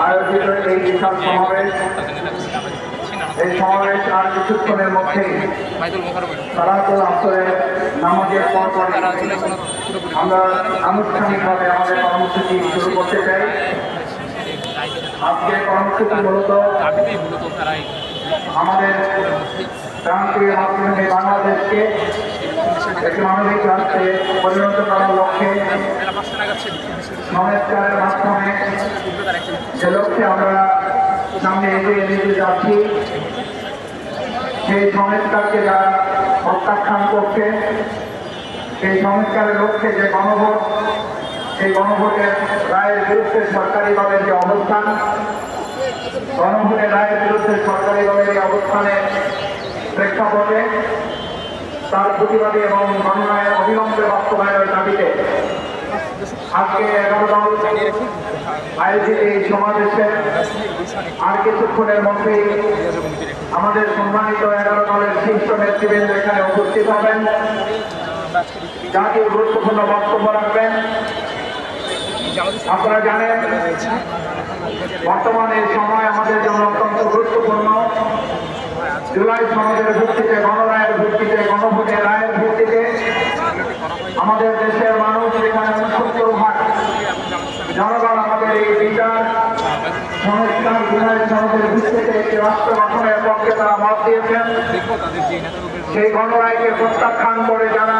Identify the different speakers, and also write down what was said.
Speaker 1: আয়োজিত এই বিশাল সমাবেশ, এই সমাবেশ আর কিছুক্ষণের মধ্যেই সালাতুল আসরের নামাজের পর আমরা আনুষ্ঠানিকভাবে আমাদের কর্মসূচি শুরু করতে চাই। আজকের কর্মসূচি মূলত আমাদের প্রান্তীয় মাধ্যমে বাংলাদেশকে একটি মানবিক রাষ্ট্রে পরিণত করার লক্ষ্যে সংস্কারের মাধ্যমে যে লক্ষ্যে আমরা সামনে এগিয়ে নিতে যাচ্ছি, সেই সংস্কারকে যারা প্রত্যাখ্যান করছে, সেই সংস্কারের লক্ষ্যে যে গণভোট, সেই গণভোটের রায়ের বিরুদ্ধে সরকারিভাবে যে অবস্থান, গণভোটের রায়ের বিরুদ্ধে সরকারিভাবে এই অবস্থানের প্রেক্ষাপটে তার প্রতিবাদী এবং গণনায় অবিলম্বে বাস্তবায়নের দাবিতে আজকে 11 দল আয়োজিত এই সমাবেশে আর কিছুক্ষণের মধ্যেই আমাদের সম্মানিত 11 দলের শীর্ষ নেতৃবৃন্দ এখানে উপস্থিত হবেন, জাতীয় গুরুত্বপূর্ণ বক্তব্য রাখবেন। আপনারা জানেন বর্তমানে এই সময় আমাদের জন্য অত্যন্ত গুরুত্বপূর্ণ। জুলাই সনদের ভিত্তিতে, গণরায়ের ভিত্তিতে, গণভোটের রায়ের ভিত্তিতে আমাদের দেশের মানুষ এখানে 69% জনগণ আমাদের এই বিচার সংস্কার জুলাই সনদের ভিত্তিতে একটি রাষ্ট্র গঠনের পক্ষে তারা মত দিয়েছেন। সেই গণরায়কে প্রত্যাখ্যান করে যারা